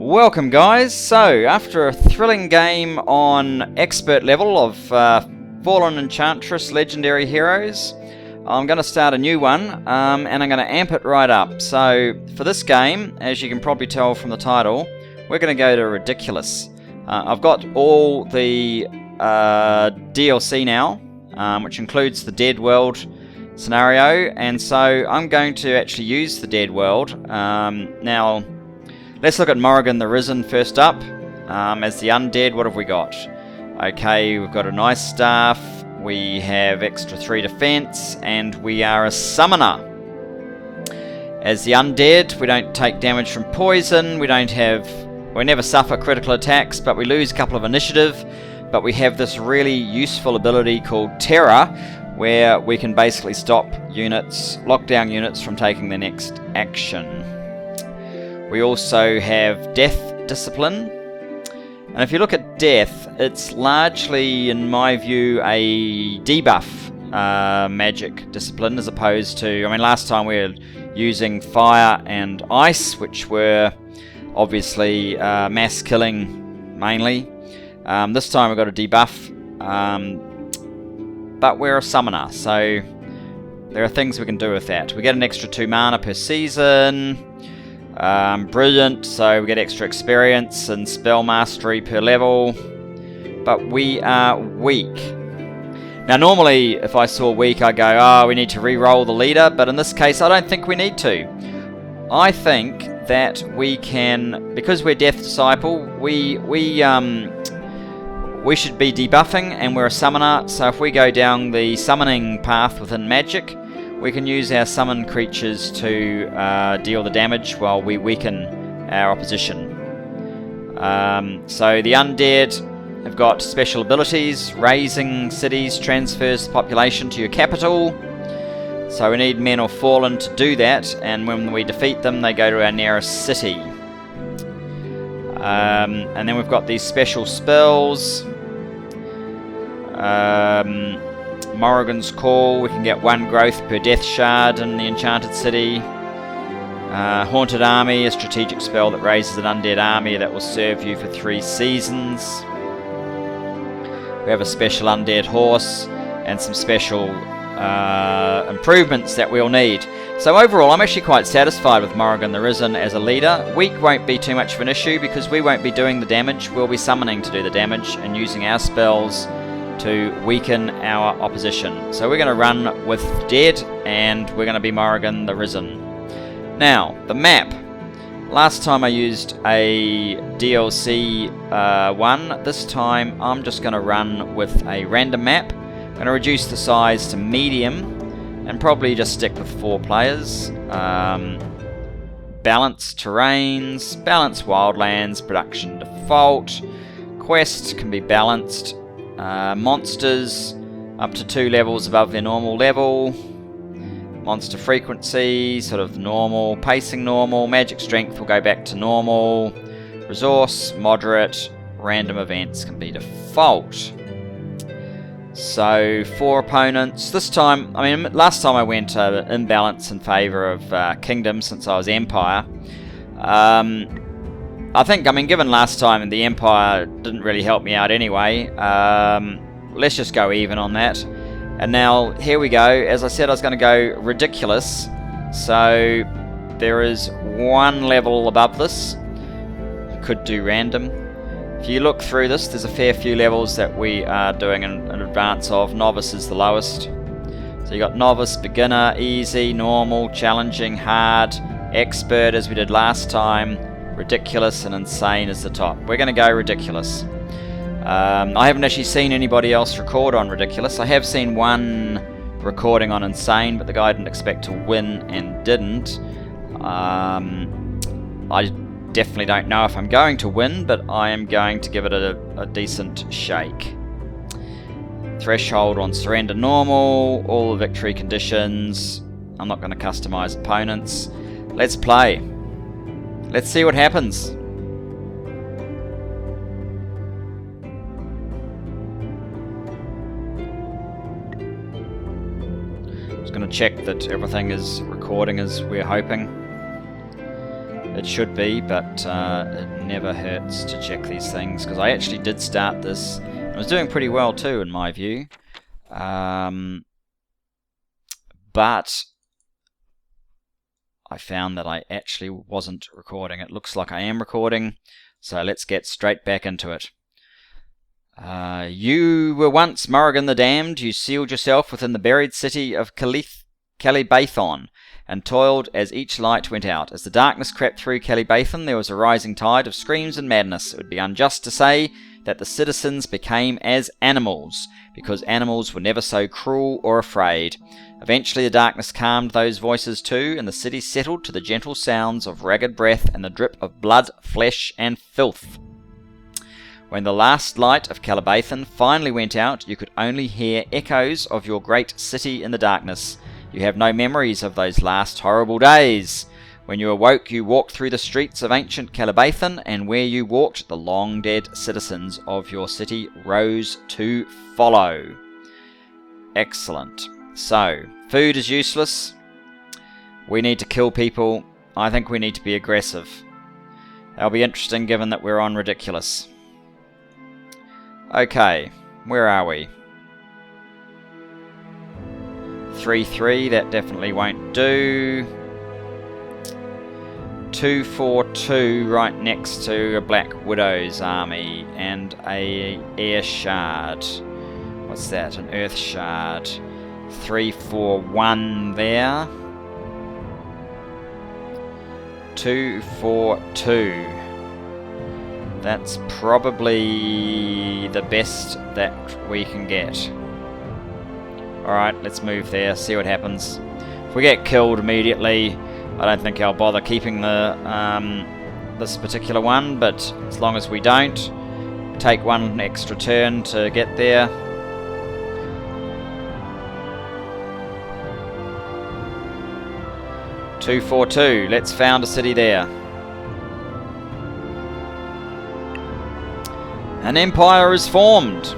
Welcome guys, so after a thrilling game on expert level of Fallen Enchantress Legendary Heroes, I'm going to start a new one and I'm going to amp it right up. So for this game, as you can probably tell from the title, we're going to go to Ridiculous. I've got all the DLC now, which includes the Dead World scenario, and so I'm going to actually use the Dead World. Now, let's look at Morrigan the Risen first up. As the undead, what have we got? Okay, we've got a nice staff, we have extra 3 defense, and we are a summoner. As the undead, we don't take damage from poison, we never suffer critical attacks, but we lose a couple of initiative. But we have this really useful ability called Terror, where we can basically stop units, lock down units from taking their next action. We also have Death Discipline, and if you look at Death, it's largely, in my view, a debuff magic discipline, as opposed to, last time we were using Fire and Ice, which were obviously mass killing mainly. This time we've got a debuff, but we're a summoner, so there are things we can do with that. We get an extra 2 mana per season. Brilliant, so we get extra experience and spell mastery per level, but we are weak. Now normally if I saw weak I'd go, oh, we need to re-roll the leader, but in this case I don't think we need to. I think that we can, because we're Death Disciple, we should be debuffing, and we're a summoner, so if we go down the summoning path within Magic, we can use our summon creatures to deal the damage while we weaken our opposition. So the undead have got special abilities. Raising cities transfers the population to your capital. So we need men or fallen to do that, and when we defeat them they go to our nearest city. And then we've got these special spells. Morrigan's Call, we can get 1 growth per death shard in the enchanted city. Haunted Army, a strategic spell that raises an undead army that will serve you for 3 seasons. We have a special undead horse and some special improvements that we'll need. So overall I'm actually quite satisfied with Morrigan the Risen as a leader. Weak won't be too much of an issue because we won't be doing the damage, we'll be summoning to do the damage and using our spells to weaken our opposition. So we're going to run with Dead, and we're going to be Morrigan the Risen. Now, the map. Last time I used a DLC one. This time I'm just going to run with a random map. I'm going to reduce the size to medium, and probably just stick with 4 players. Balance terrains, balance wildlands, production default. Quests can be balanced. Monsters up to 2 levels above their normal level. Monster frequency, sort of normal. Pacing normal. Magic strength will go back to normal. Resource, moderate. Random events can be default. So 4 opponents. This time, last time I went in balance in favour of Kingdom since I was Empire. I think, given last time the Empire didn't really help me out anyway, let's just go even on that. And now, here we go. As I said, I was going to go Ridiculous. So, there is 1 level above this. You could do Random. If you look through this, there's a fair few levels that we are doing in advance of. Novice is the lowest. So you got Novice, Beginner, Easy, Normal, Challenging, Hard, Expert as we did last time. Ridiculous and Insane is the top. We're going to go Ridiculous. I haven't actually seen anybody else record on Ridiculous. I have seen 1 recording on Insane, but the guy didn't expect to win and didn't. I definitely don't know if I'm going to win, but I am going to give it a decent shake. Threshold on Surrender Normal, all the victory conditions. I'm not going to customize opponents. Let's play. Let's see what happens. Just going to check that everything is recording as we're hoping. It should be, but it never hurts to check these things, because I actually did start this. I was doing pretty well too, in my view. But I found that I actually wasn't recording. It looks like I am recording, so let's get straight back into it. You were once Morrigan the Damned. You sealed yourself within the buried city of Calibathon, and toiled as each light went out. As the darkness crept through Calibathon, there was a rising tide of screams and madness. It would be unjust to say that the citizens became as animals, because animals were never so cruel or afraid. Eventually the darkness calmed those voices too, and the city settled to the gentle sounds of ragged breath and the drip of blood, flesh, and filth. When the last light of Calibathon finally went out, you could only hear echoes of your great city in the darkness. You have no memories of those last horrible days. When you awoke, you walked through the streets of ancient Calibathon, and where you walked, the long-dead citizens of your city rose to follow. Excellent. So, food is useless. We need to kill people. I think we need to be aggressive. That'll be interesting given that we're on ridiculous. Okay, where are we? 3-3, that definitely won't do. 2-4-2 right next to a Black Widow's army and a air shard. What's that? An earth shard. 3-4-1 there. 2-4-2. That's probably the best that we can get. Alright, let's move there, see what happens. If we get killed immediately, I don't think I'll bother keeping the this particular one, but as long as we don't, take one extra turn to get there. Two, 4-2. Let's found a city there. An empire is formed.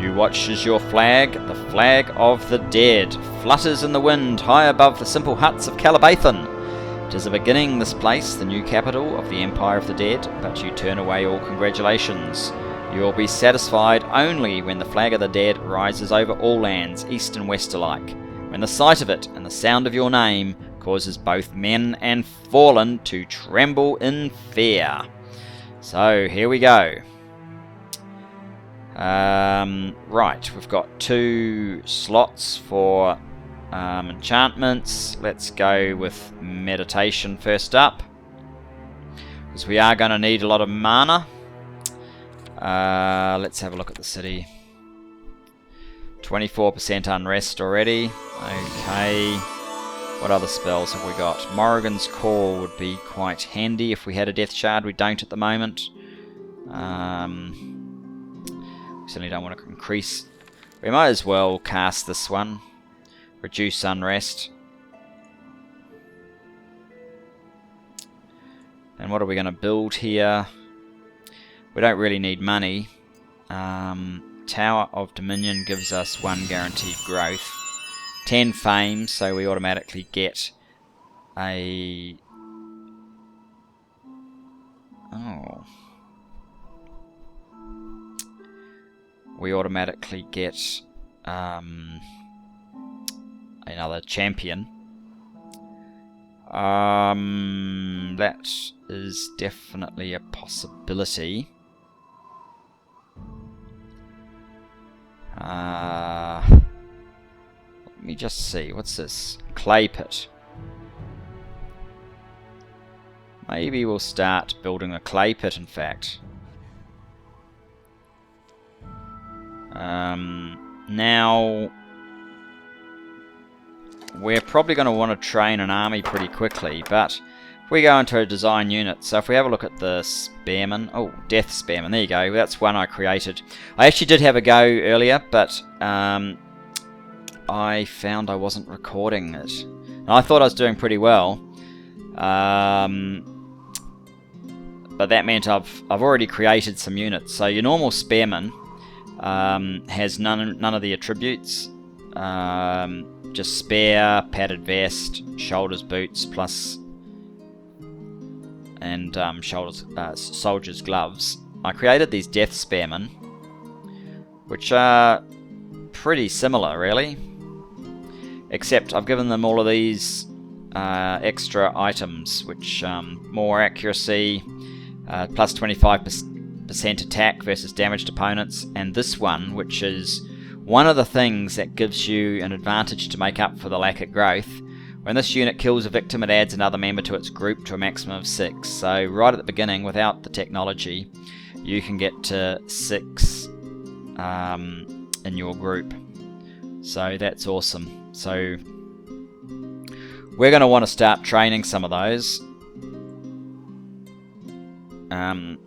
You watch as your flag, the flag of the dead, flutters in the wind high above the simple huts of Calibathon. It is a beginning, this place, the new capital of the Empire of the Dead, but you turn away all congratulations. You will be satisfied only when the flag of the dead rises over all lands, east and west alike, when the sight of it and the sound of your name causes both men and fallen to tremble in fear. So, here we go. Right, we've got 2 slots for enchantments. Let's go with meditation first up, because we are going to need a lot of mana. Let's have a look at the city. 24% unrest already. Okay. What other spells have we got? Morrigan's Call would be quite handy if we had a Death Shard. We don't at the moment. We certainly don't want to increase. We might as well cast this one. Reduce unrest. And what are we going to build here? We don't really need money. Tower of Dominion gives us 1 guaranteed growth. 10 fame, so we automatically get a... Oh. We automatically get another champion. That is definitely a possibility. Let me just see. What's this? Clay pit. Maybe we'll start building a clay pit, in fact. Now, we're probably going to want to train an army pretty quickly, but if we go into a design unit, so if we have a look at the Spearman, oh, Death Spearman, there you go, that's one I created. I actually did have a go earlier, but I found I wasn't recording it. And I thought I was doing pretty well, but that meant I've already created some units. So your normal Spearman has none of the attributes. Just spear, padded vest, shoulders, boots, plus and soldier's gloves, I created these death spearmen, which are pretty similar, really. Except I've given them all of these extra items, which more accuracy, plus 25% attack versus damaged opponents, and this one, which is one of the things that gives you an advantage to make up for the lack of growth. When this unit kills a victim, it adds another member to its group to a maximum of 6. So right at the beginning, without the technology, you can get to 6 in your group. So that's awesome. So we're going to want to start training some of those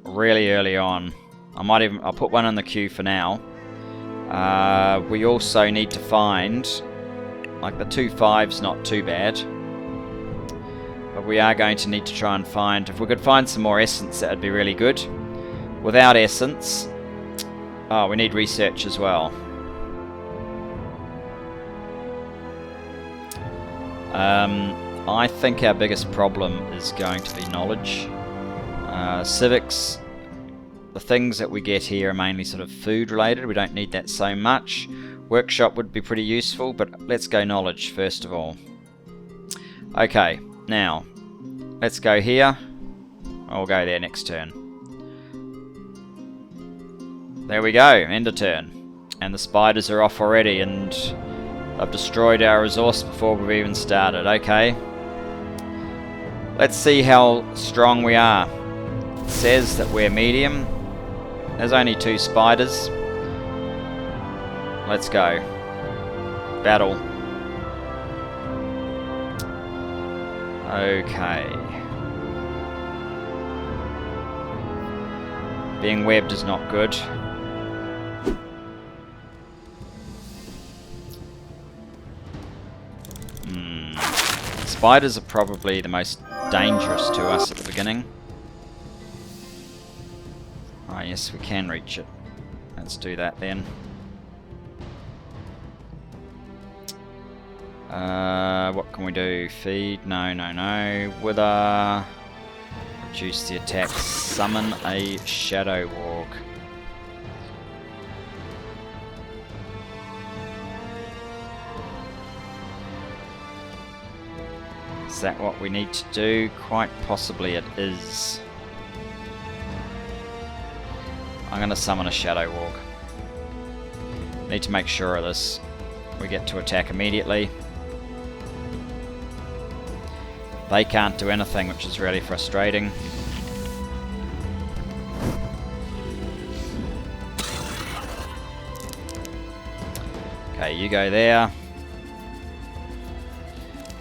really early on. I'll put one in the queue for now. We also need to find, like, the 2 5's not too bad, but we are going to need to try and find, if we could find some more essence, that would be really good. Without essence, we need research as well. I think our biggest problem is going to be knowledge. Civics, the things that we get here are mainly sort of food related. We don't need that so much. Workshop would be pretty useful, but let's go knowledge first of all. Okay, now let's go here. I'll go there next turn. There we go, end of turn. And the spiders are off already, and I've destroyed our resource before we've even started. Okay. Let's see how strong we are. It says that we're medium. There's only 2 spiders. Let's go. Battle. Okay. Being webbed is not good. Spiders are probably the most dangerous to us at the beginning. Ah, yes, we can reach it. Let's do that then. What can we do? Feed? No, no, no. Wither. Reduce the attack. Summon a Shadow Warg. Is that what we need to do? Quite possibly it is. I'm going to summon a Shadow Warg. Need to make sure of this. We get to attack immediately. They can't do anything, which is really frustrating. Okay, you go there.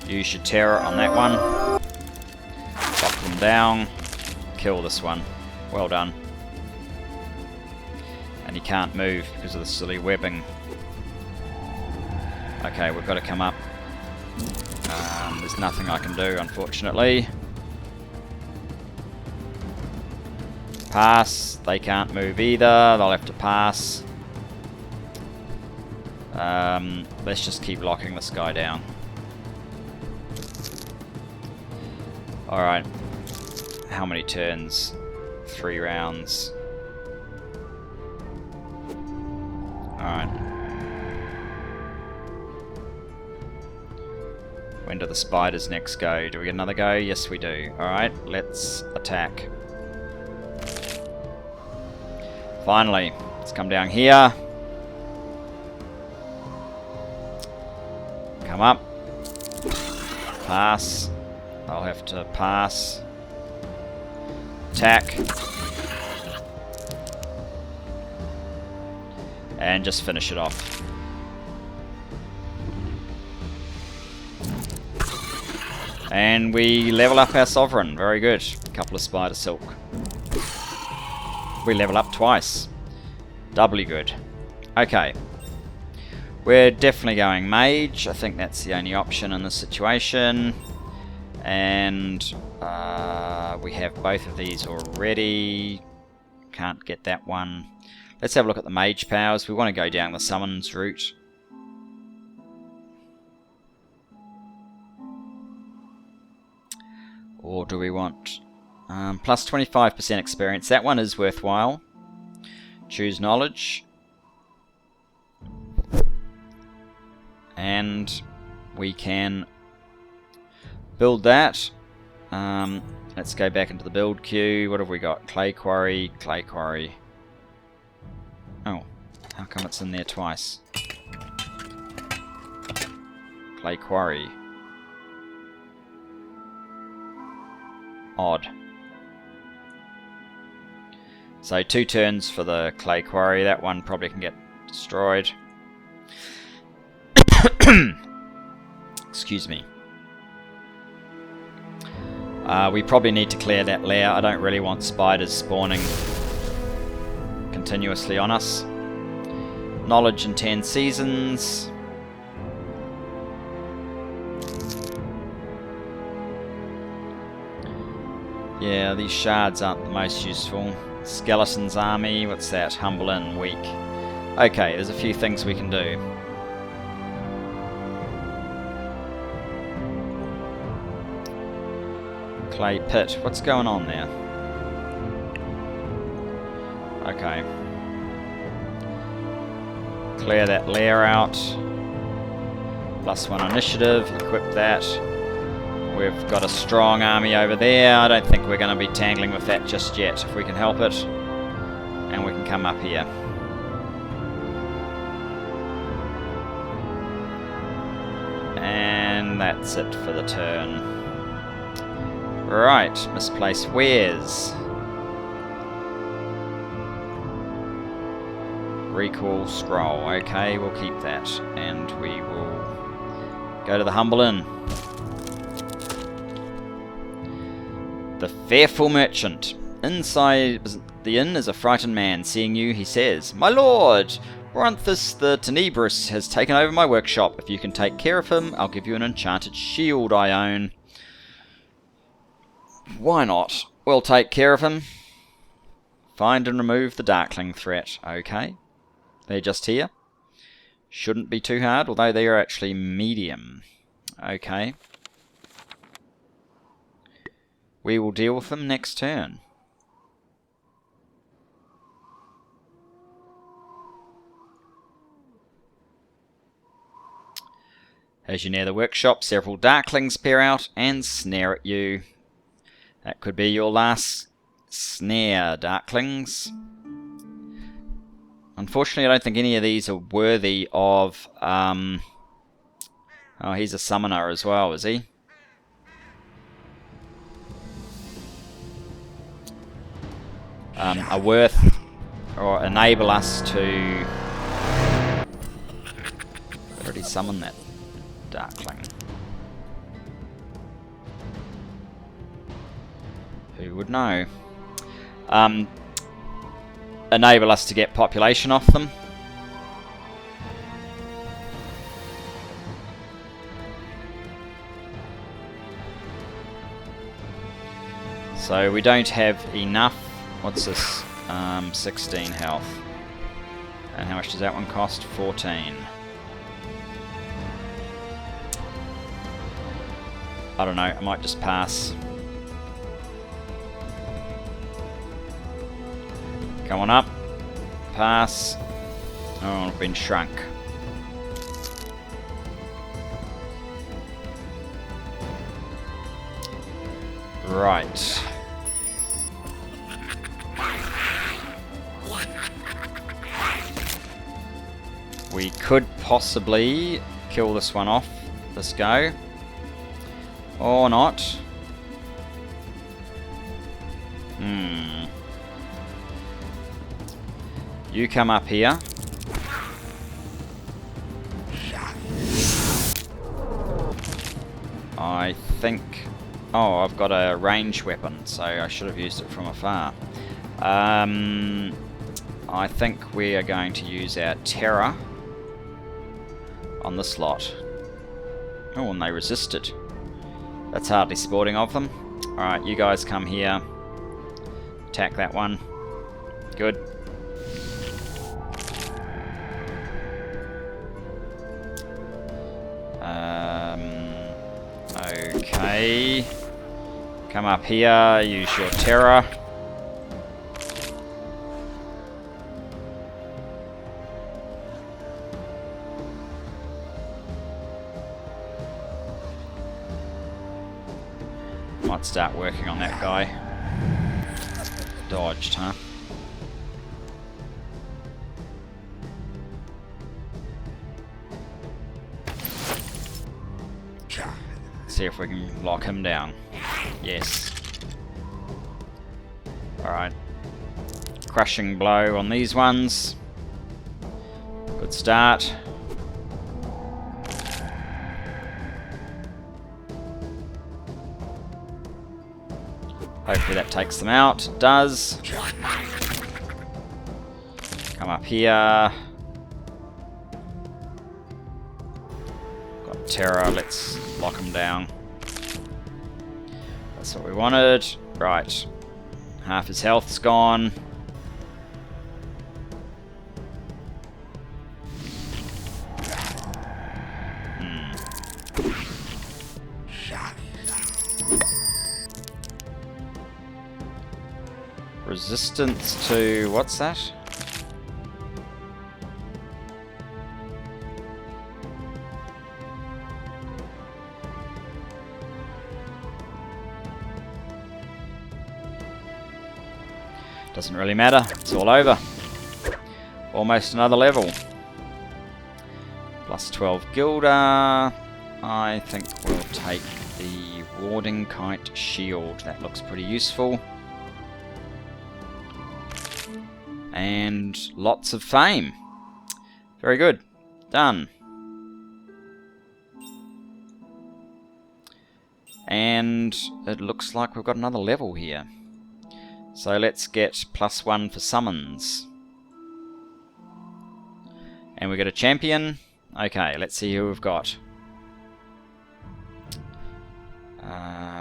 Use your terror on that one. Chop them down. Kill this one. Well done. And he can't move because of the silly webbing. Okay, we've got to come up. There's nothing I can do, unfortunately. Pass. They can't move either. They'll have to pass. Let's just keep locking this guy down. Alright. How many turns? 3 rounds. Alright. When do the spiders next go? Do we get another go? Yes, we do. Alright, let's attack. Finally, let's come down here. Come up. Pass. I'll have to pass. Attack. And just finish it off. And we level up our Sovereign. Very good. A couple of Spider Silk. We level up twice. Doubly good. Okay. We're definitely going Mage. I think that's the only option in this situation. And we have both of these already. Can't get that one. Let's have a look at the Mage powers. We want to go down the Summons route. Or do we want Plus 25% experience. That one is worthwhile. Choose knowledge. And we can build that. Let's go back into the build queue. What have we got? Clay quarry, clay quarry. Oh, how come it's in there twice? Clay quarry. Odd. So 2 turns for the clay quarry. That one probably can get destroyed. Excuse me. We probably need to clear that lair. I don't really want spiders spawning continuously on us. Knowledge in 10 seasons. Yeah, these shards aren't the most useful. Skeleton's army, what's that? Humble and weak. Okay, there's a few things we can do. Clay pit. What's going on there? Okay. Clear that lair out. +1 initiative. Equip that. We've got a strong army over there. I don't think we're going to be tangling with that just yet, if we can help it. And we can come up here. And that's it for the turn. Right, misplaced wares. Recall scroll. Okay, we'll keep that. And we will go to the Humble Inn. The Fearful Merchant. Inside the inn is a frightened man. Seeing you, he says, "My lord, Bronthus the Tenebrous has taken over my workshop. If you can take care of him, I'll give you an enchanted shield I own." Why not? We'll take care of him. Find and remove the Darkling threat. Okay. They're just here. Shouldn't be too hard, although they are actually medium. Okay. We will deal with them next turn. As you near the workshop, several Darklings peer out and snare at you. That could be your last snare, Darklings. Unfortunately, I don't think any of these are worthy of... Oh, he's a summoner as well, is he? Are worth or enable us to already summon that Darkling. Who would know? Enable us to get population off them. So we don't have enough. What's this? 16 health. And how much does that one cost? 14. I don't know, I might just pass. Come on up. Pass. Oh, I've been shrunk. Right. We could possibly kill this one off, this go. Or not. You come up here. I think... Oh, I've got a ranged weapon, so I should have used it from afar. I think we are going to use our Terror on the slot. Oh, and they resisted. That's hardly sporting of them. Alright, you guys come here. Attack that one. Good. Okay. Come up here, use your terror. Might start working on that guy. Dodged, huh? See if we can lock him down. Yes. Alright. Crushing blow on these ones. Good start. Hopefully that takes them out. It does. Come up here. Got terror. Let's lock him down. That's what we wanted. Right. Half his health's gone. Resistance to... what's that? Doesn't really matter, it's all over. Almost another level. Plus 12 Gilda. I think we'll take the Warding Kite Shield. That looks pretty useful. And lots of fame. Very good. Done. And it looks like we've got another level here. So let's get +1 for summons. And we got a champion. Okay, let's see who we've got.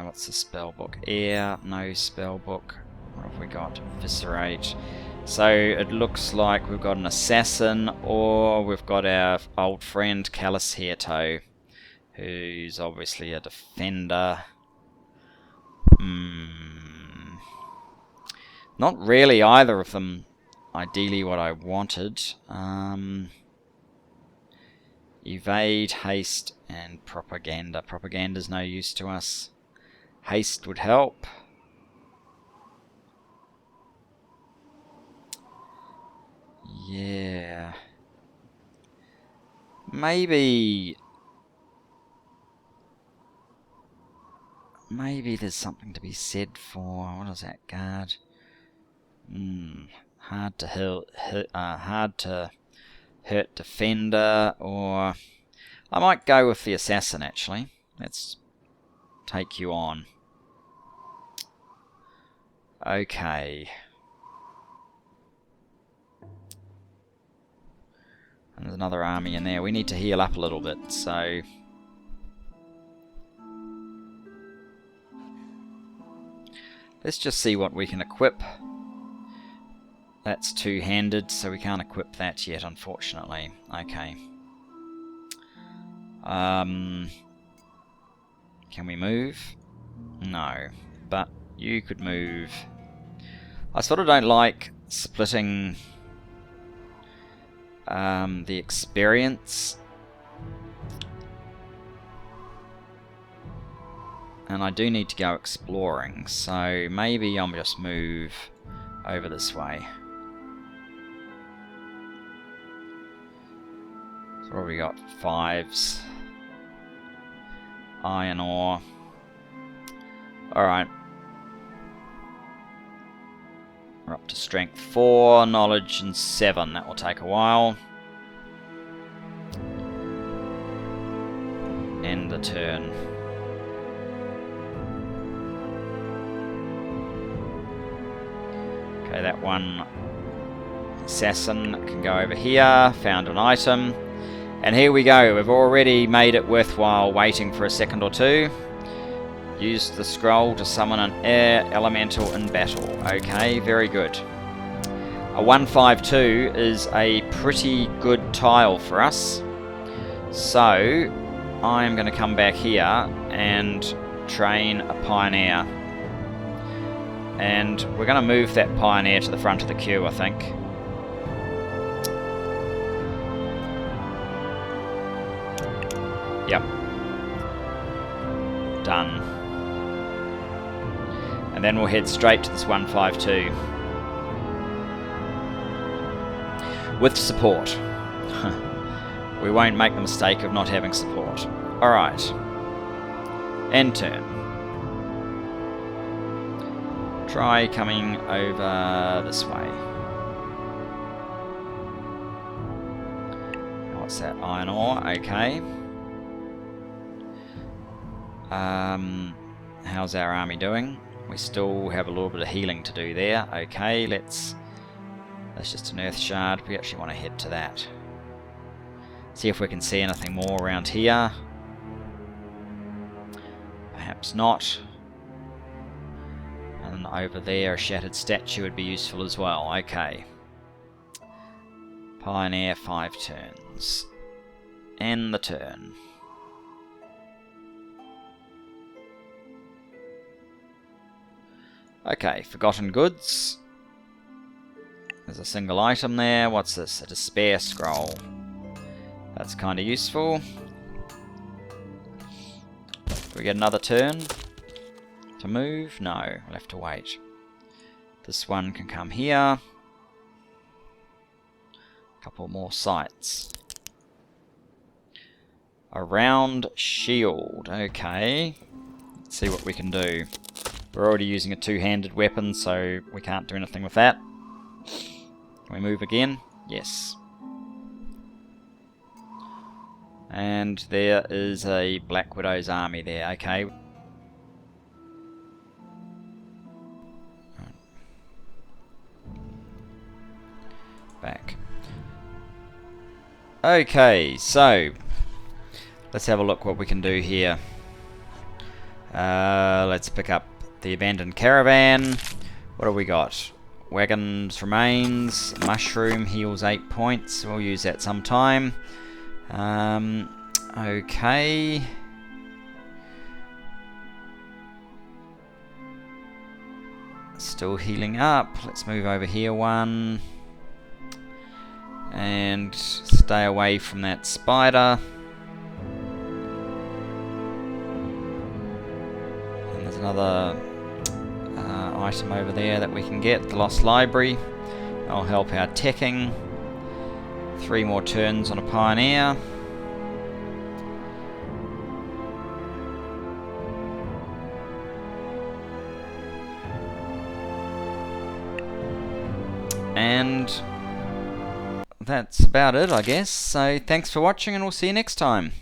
What's the spell book? Air, no spell book. What have we got? Viscerate. So it looks like we've got an assassin, or we've got our old friend Callus Hairtoe, who's obviously a defender. Not really either of them ideally what I wanted. Evade, haste, and propaganda. Propaganda's no use to us. Haste would help. Yeah. Maybe there's something to be said for... what is that guard? Hard to hurt defender, or... I might go with the assassin, actually. Let's take you on. Okay. And there's another army in there. We need to heal up a little bit, so... let's just see what we can equip. That's two-handed, so we can't equip that yet, unfortunately. Okay. Can we move? No. But you could move. I sort of don't like splitting the experience. And I do need to go exploring, so maybe I'll just move over this way. So what have we got? 5s. Iron ore. Alright. We're up to strength 4, knowledge and 7. That will take a while. End the turn. Okay, that one assassin can go over here. Found an item. And here we go. We've already made it worthwhile waiting for a second or two. Use the scroll to summon an air elemental in battle. Okay, very good. A 152 is a pretty good tile for us. So, I'm going to come back here and train a pioneer. And we're going to move that Pioneer to the front of the queue, I think. Yep. Done. And then we'll head straight to this 152. With support. We won't make the mistake of not having support. Alright. End turn. Try coming over this way. What's that? Iron ore. Okay. How's our army doing? We still have a little bit of healing to do there. Okay, that's just an earth shard. We actually want to head to that. See if we can see anything more around here. Perhaps not. And over there, a shattered statue would be useful as well. Okay. Pioneer 5 turns. End the turn. Okay, forgotten goods. There's a single item there. What's this? A despair scroll. That's kind of useful. Do we get another turn to move? No, we'll have to wait. This one can come here. A couple more sites. A round shield. Okay. Let's see what we can do. We're already using a two-handed weapon, so we can't do anything with that. Can we move again? Yes. And there is a Black Widow's army there. Okay. Back. Okay, so let's have a look what we can do here. Let's pick up the abandoned caravan. What have we got? Wagon's remains. Mushroom heals 8 points. We'll use that sometime. Okay. Still healing up. Let's move over here one. And stay away from that spider. And there's another item over there that we can get, the Lost Library. That'll help our teching. 3 more turns on a Pioneer. And that's about it, I guess. So thanks for watching, and we'll see you next time.